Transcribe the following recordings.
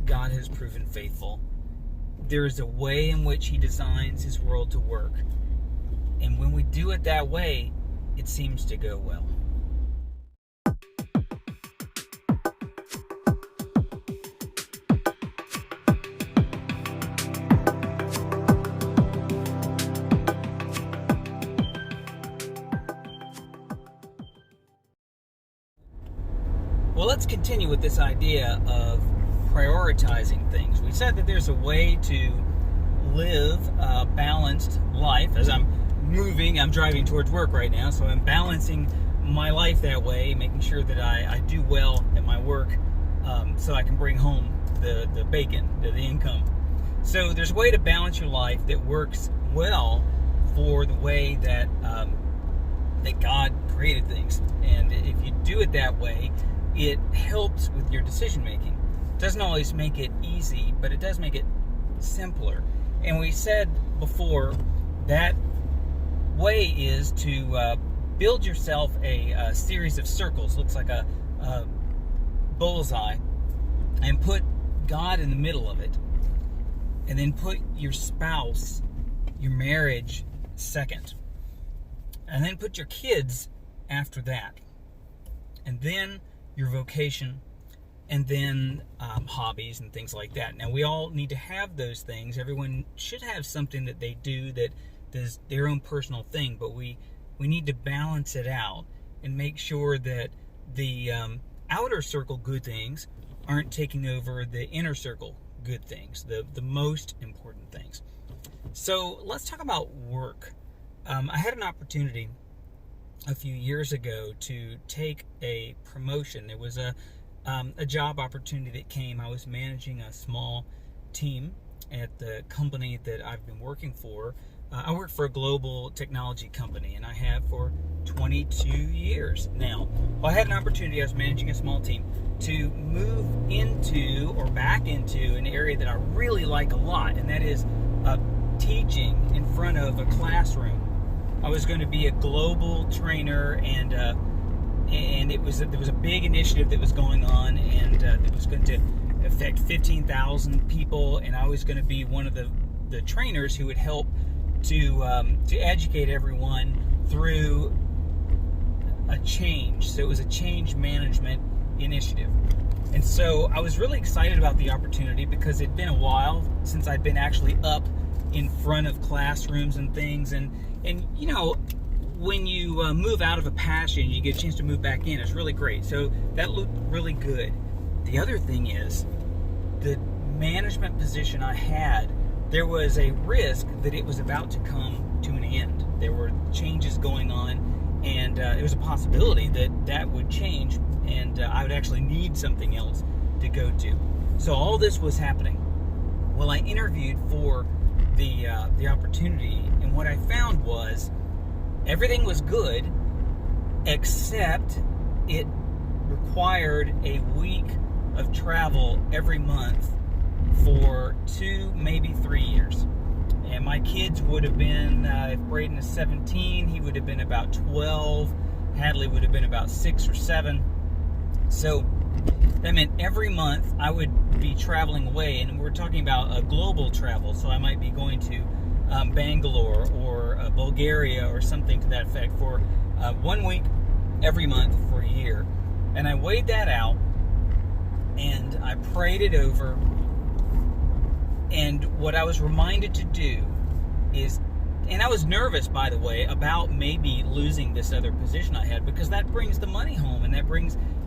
God has proven faithful. There is a way in which He designs His world to work. And when we do it that way, it seems to go well. Well, let's continue with this idea of prioritizing things. We said that there's a way to live a balanced life. As I'm driving towards work right now, so I'm balancing my life that way, making sure that I do well at my work, so I can bring home the bacon, the income. So there's a way to balance your life that works well for the way that God created things. And if you do it that way, it helps with your decision making. It doesn't always make it easy, but it does make it simpler. And we said before that way is to build yourself a series of circles, looks like a bullseye, and put God in the middle of it, and then put your spouse, your marriage, second, and then put your kids after that, and then your vocation, and then hobbies and things like that. Now, we all need to have those things. Everyone should have something that they do that does their own personal thing, but we need to balance it out and make sure that the outer circle good things aren't taking over the inner circle good things, the most important things. So let's talk about work. I had an opportunity a few years ago to take a promotion. There was a job opportunity that came. I was managing a small team at the company that I've been working for. I work for a global technology company, and I have for 22 years now. Well, I had an opportunity. I was managing a small team to move into or back into an area that I really like a lot, and that is teaching in front of a classroom. I was going to be a global trainer, and there was a big initiative that was going on, and it was going to affect 15,000 people, and I was going to be one of the trainers who would help to educate everyone through a change. So it was a change management initiative. And so I was really excited about the opportunity because it'd been a while since I'd been actually up in front of classrooms and things. And you know, when you move out of a passion, you get a chance to move back in. It's really great. So that looked really good. The other thing is, the management position I had, there was a risk that it was about to come to an end. There were changes going on, and it was a possibility that would change, and I would actually need something else to go to. So all this was happening. Well, I interviewed for the opportunity, and what I found was everything was good, except it required a week of travel every month for 2, maybe 3 years. And my kids would have been, if Braden is 17, he would have been about 12. Hadley would have been about 6 or 7. So that meant every month I would be traveling away, and we're talking about a global travel. So I might be going to Bangalore or Bulgaria or something to that effect for 1 week every month for a year. And I weighed that out, and I prayed it over. And what I was reminded to do is, and I was nervous, by the way, about maybe losing this other position I had, because that brings the money home, and that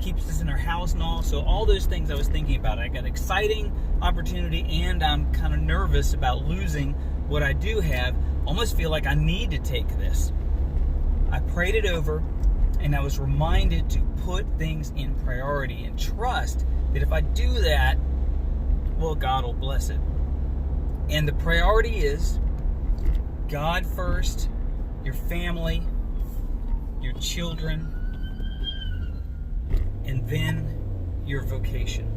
keeps us in our house and all. So all those things I was thinking about. I got an exciting opportunity, and I'm kind of nervous about losing what I do have. Almost feel like I need to take this. I prayed it over, and I was reminded to put things in priority and trust that if I do that, well, God will bless it. And the priority is God first, your family, your children, and then your vocation.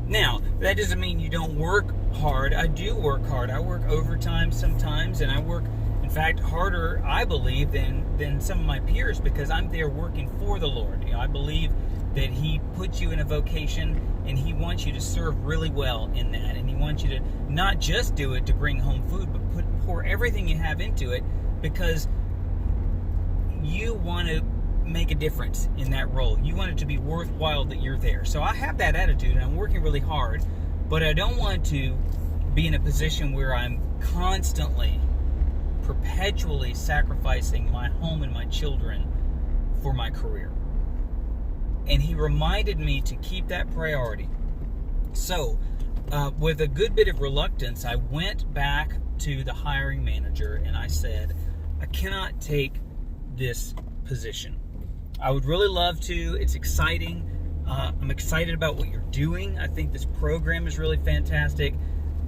Now, that doesn't mean you don't work hard. I do work hard. I work overtime sometimes, and I work, in fact, harder, I believe, than some of my peers, because I'm there working for the Lord. You know, I believe that He puts you in a vocation, and He wants you to serve really well in that, and He wants you to not just do it to bring home food, but pour everything you have into it, because you want to make a difference in that role. You want it to be worthwhile that you're there. So I have that attitude, and I'm working really hard, but I don't want to be in a position where I'm constantly, perpetually sacrificing my home and my children for my career. And He reminded me to keep that priority. So, with a good bit of reluctance, I went back to the hiring manager and I said, I cannot take this position. I would really love to. It's exciting. I'm excited about what you're doing. I think this program is really fantastic.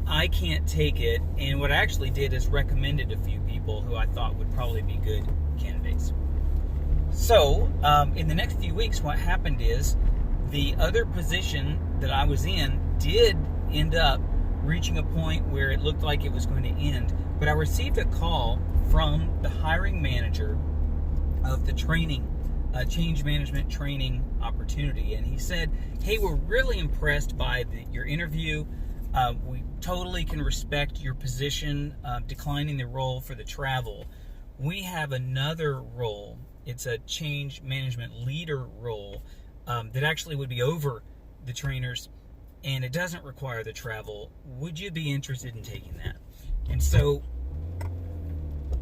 I can't take it. And what I actually did is recommended a few people who I thought would probably be good candidates. So, in the next few weeks, what happened is the other position that I was in did end up reaching a point where it looked like it was going to end. But I received a call from the hiring manager of the training, change management training opportunity. And he said, hey, we're really impressed by your interview. We totally can respect your position, declining the role for the travel. We have another role. It's a change management leader role that actually would be over the trainers, and it doesn't require the travel. Would you be interested in taking that? And so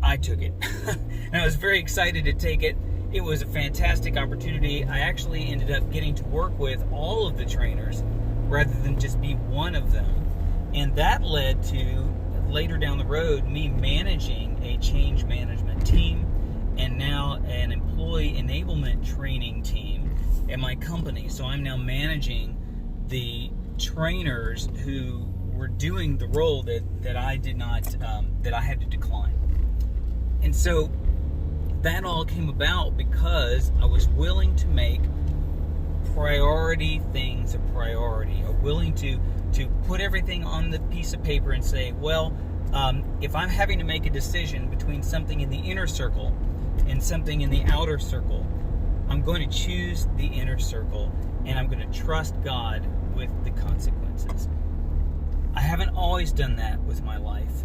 I took it. And I was very excited to take it. It was a fantastic opportunity. I actually ended up getting to work with all of the trainers rather than just be one of them. And that led to, later down the road, me managing a change management team and now an employee enablement training team at my company. So I'm now managing the trainers who were doing the role that I did not, that I had to decline. And so that all came about because I was willing to make priority things a priority, or willing to put everything on the piece of paper and say, well, if I'm having to make a decision between something in the inner circle and something in the outer circle, I'm going to choose the inner circle, and I'm going to trust God with the consequences. I haven't always done that with my life,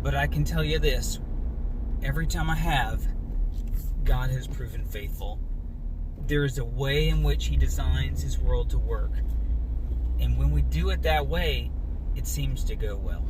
but I can tell you this, every time I have, God has proven faithful. There is a way in which He designs His world to work, and when we do it that way, it seems to go well.